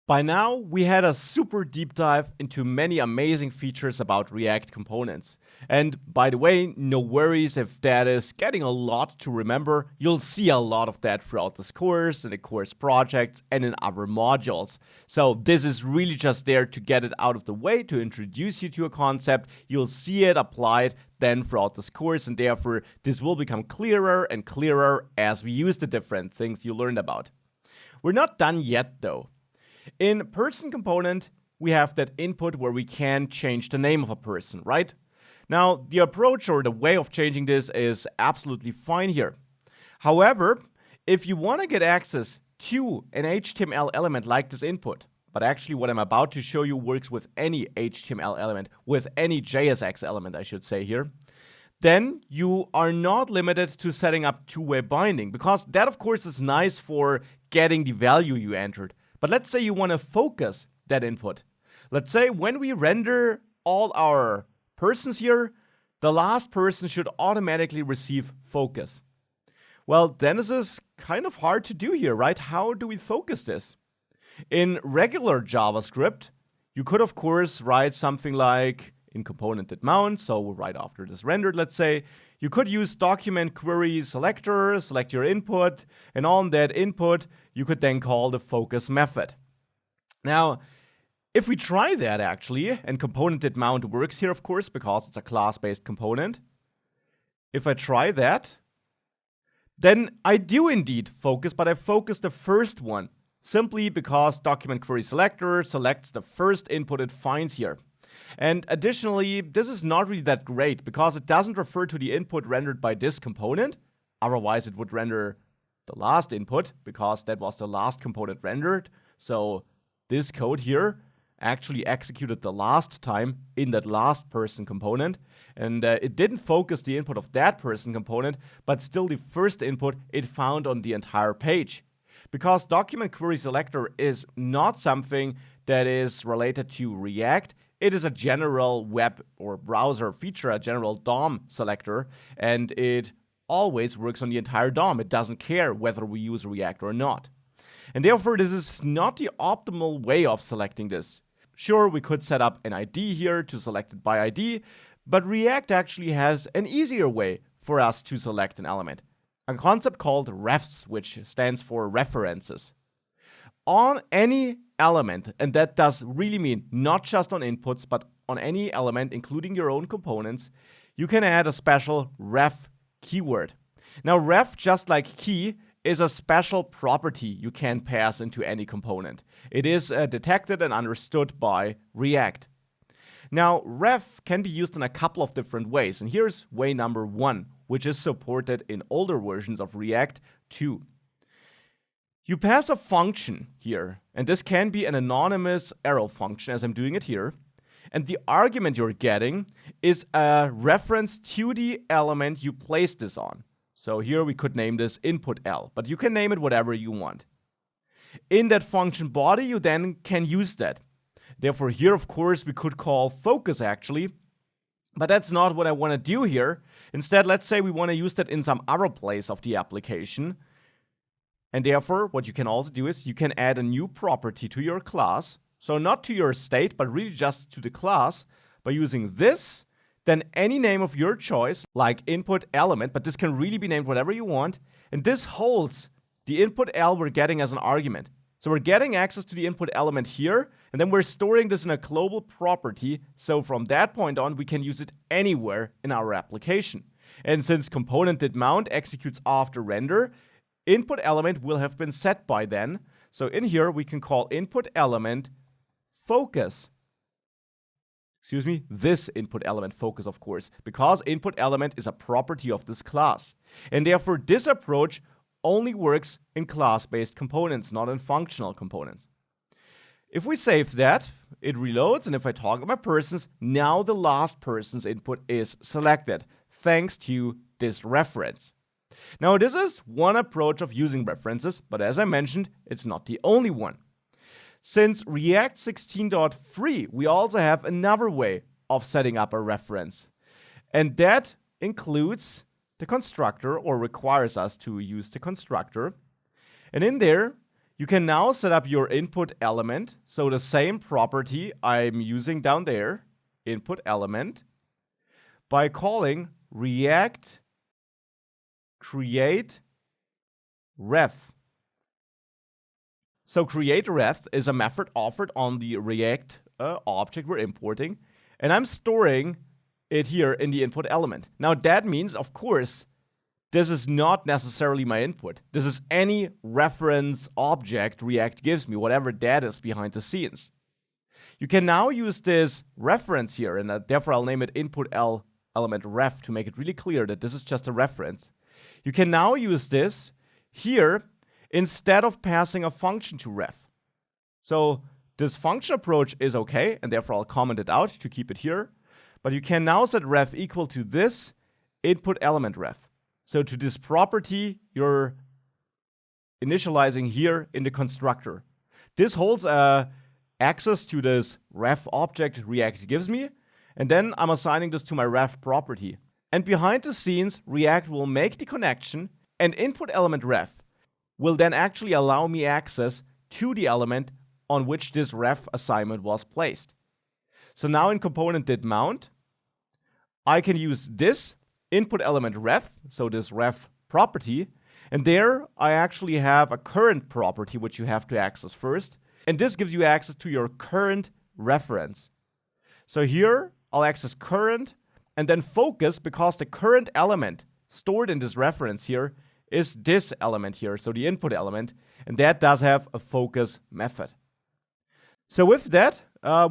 By now, we had a super deep dive into many amazing features about React components. And by the way, no worries if that is getting a lot to remember. You'll see a lot of that throughout this course, in the course projects, and in other modules. So this is really just there to get it out of the way, to introduce you to a concept. You'll see it applied then throughout this course, and therefore this will become clearer and clearer as we use the different things you learned about. We're not done yet though. In person component, we have that input where we can change the name of a person, right? Now, the approach or the way of changing this is absolutely fine here. However, if you want to get access to an HTML element like this input, but actually what I'm about to show you works with any HTML element, with any JSX element, I should say here, then you are not limited to setting up two-way binding, because that, of course, is nice for getting the value you entered. But let's say you want to focus that input. Let's say when we render all our persons here, the last person should automatically receive focus. Well, then this is kind of hard to do here, right? How do we focus this? In regular JavaScript, you could, of course, write something like in component.mount, so right after this rendered, let's say, you could use document query selector, select your input, and on that input, you could then call the focus method. Now, if we try that actually, and component.mount works here, of course, because it's a class-based component. If I try that, then I do indeed focus, but I focus the first one, simply because document query selector selects the first input it finds here. And additionally, this is not really that great because it doesn't refer to the input rendered by this component. Otherwise, it would render the last input because that was the last component rendered. So this code here actually executed the last time in that last person component. And it didn't focus the input of that person component, but still the first input it found on the entire page. Because document query selector is not something that is related to React. It is a general web or browser feature, a general DOM selector, and it always works on the entire DOM. It doesn't care whether we use React or not. And therefore, this is not the optimal way of selecting this. Sure, we could set up an ID here to select it by ID, but React actually has an easier way for us to select an element. A concept called refs, which stands for references. On any element, and that does really mean not just on inputs, but on any element, including your own components, you can add a special ref keyword. Now, ref, just like key, is a special property you can pass into any component. It is detected and understood by React. Now, ref can be used in a couple of different ways, and here's way number one, which is supported in older versions of React 2. You pass a function here, and this can be an anonymous arrow function, as I'm doing it here. And the argument you're getting is a reference to the element you place this on. So here we could name this input L, but you can name it whatever you want. In that function body, you then can use that. Therefore, here, of course, we could call focus actually, but that's not what I want to do here. Instead, let's say we want to use that in some other place of the application. And therefore, what you can also do is you can add a new property to your class. So not to your state, but really just to the class by using this, then any name of your choice, like input element, but this can really be named whatever you want. And this holds the input L we're getting as an argument. So we're getting access to the input element here, and then we're storing this in a global property. So from that point on, we can use it anywhere in our application. And since component.mount executes after render, input element will have been set by then. So in here, we can call input element focus. This input element focus, of course, because input element is a property of this class. And therefore, this approach only works in class-based components, not in functional components. If we save that, it reloads, and if I talk about persons, now the last person's input is selected, thanks to this reference. Now, this is one approach of using references, but as I mentioned, it's not the only one. Since React 16.3, we also have another way of setting up a reference. And that includes the constructor, or requires us to use the constructor. And in there, You can now set up your input element. So the same property I'm using down there, input element, by calling React create ref. So create ref is a method offered on the React object we're importing, and I'm storing it here in the input element. Now that means, of course, this is not necessarily my input. This is any reference object React gives me, whatever that is behind the scenes. You can now use this reference here, and therefore I'll name it input element ref to make it really clear that this is just a reference. You can now use this here instead of passing a function to ref. So this function approach is okay, and therefore I'll comment it out to keep it here. But you can now set ref equal to this input element ref. So to this property you're initializing here in the constructor. This holds access to this ref object React gives me, and then I'm assigning this to my ref property. And behind the scenes, React will make the connection, and input element ref will then actually allow me access to the element on which this ref assignment was placed. So now in component did mount, I can use this input element ref, so this ref property, and there I actually have a current property which you have to access first, and this gives you access to your current reference. So here I'll access current and then focus, because the current element stored in this reference here is this element here, so the input element, and that does have a focus method. So with that,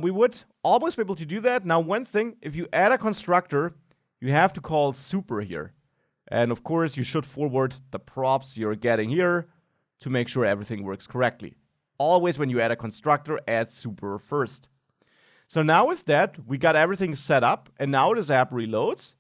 we would almost be able to do that. Now one thing, if you add a constructor, you have to call super here. And of course, you should forward the props you're getting here to make sure everything works correctly. Always when you add a constructor, add super first. So now with that, we got everything set up, and now this app reloads,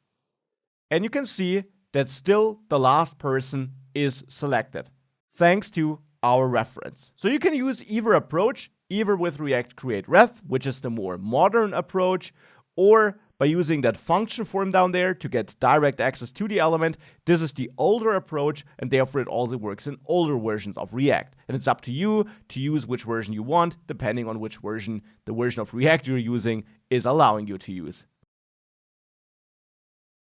and you can see that still the last person is selected, thanks to our reference. So you can use either approach, either with React Create Ref, which is the more modern approach, or by using that function form down there to get direct access to the element. This is the older approach, and therefore it also works in older versions of React. And it's up to you to use which version you want, depending on which version the version of React you're using is allowing you to use.